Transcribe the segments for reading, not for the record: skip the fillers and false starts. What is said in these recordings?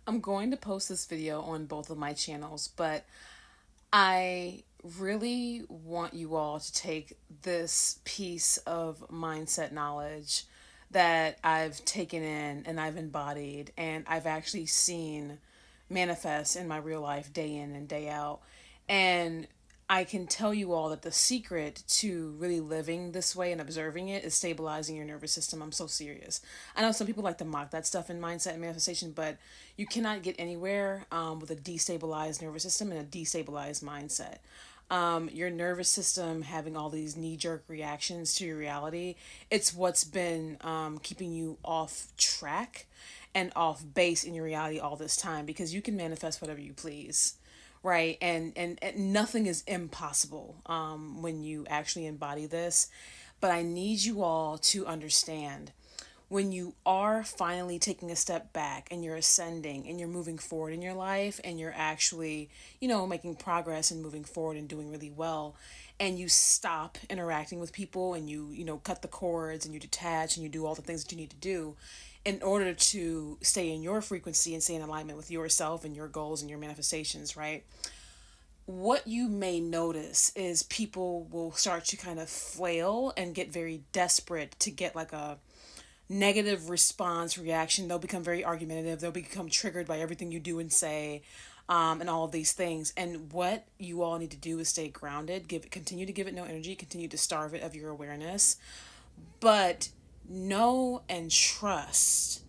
I'm going to post this video on both of my channels, but I really want you all to take this piece of mindset knowledge that I've taken in and I've embodied and I've actually seen manifest in my real life day in and day out. And I can tell you all that the secret to really living this way and observing it is stabilizing your nervous system. I'm so serious. I know some people like to mock that stuff in mindset and manifestation, but you cannot get anywhere with a destabilized nervous system and a destabilized mindset. Your nervous system having all these knee-jerk reactions to your reality, it's what's been keeping you off track and off base in your reality all this time, because you can manifest whatever you please, right? And nothing is impossible when you actually embody this. But I need you all to understand, when you are finally taking a step back and you're ascending and you're moving forward in your life and you're actually, making progress and moving forward and doing really well, and you stop interacting with people and you cut the cords and you detach and you do all the things that you need to do in order to stay in your frequency and stay in alignment with yourself and your goals and your manifestations, right? What you may notice is people will start to kind of flail and get very desperate to get like a negative response reaction. They'll become very argumentative. They'll become triggered by everything you do and say, and all of these things. And what you all need to do is stay grounded. Continue to give it no energy. Continue to starve it of your awareness, but know and trust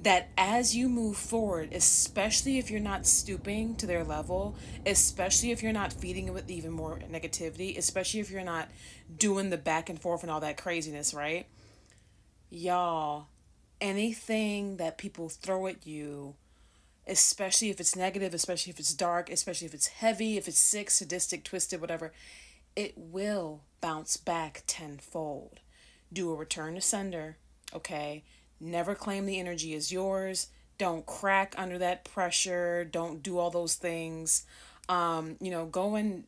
that as you move forward, especially if you're not stooping to their level, especially if you're not feeding it with even more negativity, especially if you're not doing the back and forth and all that craziness, right? Y'all, anything that people throw at you, especially if it's negative, especially if it's dark, especially if it's heavy, if it's sick, sadistic, twisted, whatever, it will bounce back tenfold. Do a return to sender, okay? Never claim the energy as yours. Don't crack under that pressure. Don't do all those things. Go and,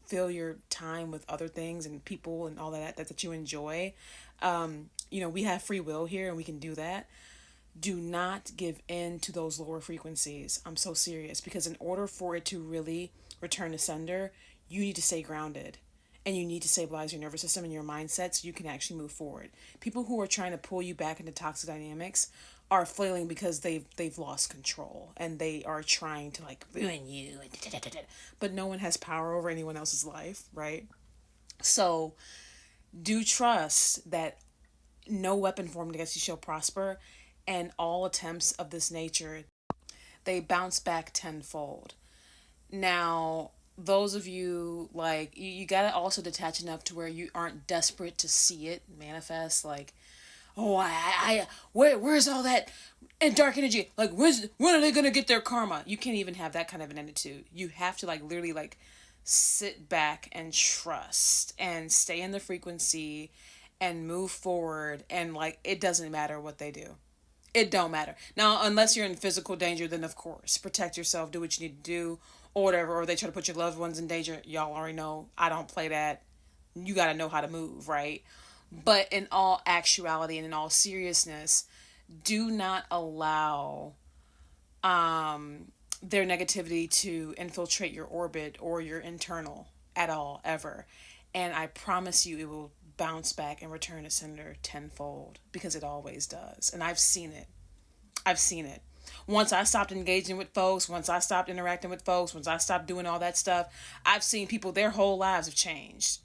fill your time with other things and people and all that you enjoy. We have free will here and we can do that. Do not give in to those lower frequencies. I'm so serious, because in order for it to really return to sender, you need to stay grounded and you need to stabilize your nervous system and your mindset so you can actually move forward. People who are trying to pull you back into toxic dynamics are flailing because they've lost control and they are trying to like ruin you, but no one has power over anyone else's life, right? So do trust that no weapon formed against you shall prosper, and all attempts of this nature, they bounce back tenfold. Now, those of you, like, you gotta also detach enough to where you aren't desperate to see it manifest, like, oh, where's all that and dark energy? Like, when are they gonna get their karma? You can't even have that kind of an attitude. You have to, like, literally, like, sit back and trust and stay in the frequency and move forward, and, like, it doesn't matter what they do. It don't matter. Now, unless you're in physical danger, then of course, protect yourself, do what you need to do, or whatever, or they try to put your loved ones in danger. Y'all already know I don't play that. You got to know how to move, right? But in all actuality and in all seriousness, do not allow their negativity to infiltrate your orbit or your internal at all, ever. And I promise you, it will bounce back and return to sender tenfold, because it always does. And I've seen it. I've seen it. Once I stopped engaging with folks, once I stopped interacting with folks, once I stopped doing all that stuff, I've seen people, their whole lives have changed.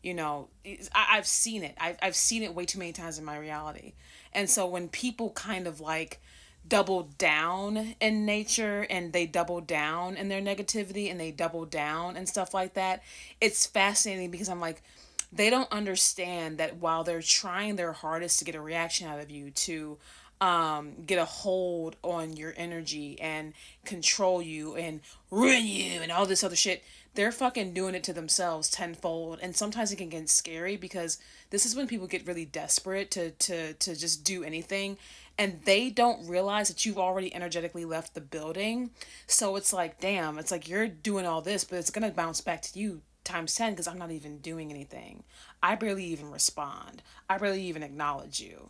I've seen it. I've seen it way too many times in my reality. And so when people kind of like double down in nature and they double down in their negativity and they double down and stuff like that, it's fascinating, because I'm like, they don't understand that while they're trying their hardest to get a reaction out of you, to get a hold on your energy and control you and ruin you and all this other shit, they're fucking doing it to themselves tenfold. And sometimes it can get scary, because this is when people get really desperate to just do anything, and they don't realize that you've already energetically left the building. So it's like, damn, it's like you're doing all this, but it's gonna bounce back to you times 10, because I'm not even doing anything. I barely even respond. I barely even acknowledge you,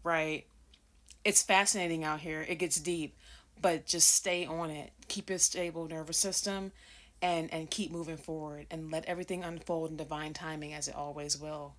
right? It's fascinating out here. It gets deep. but just stay on it. Keep a stable nervous system and keep moving forward and let everything unfold in divine timing as it always will.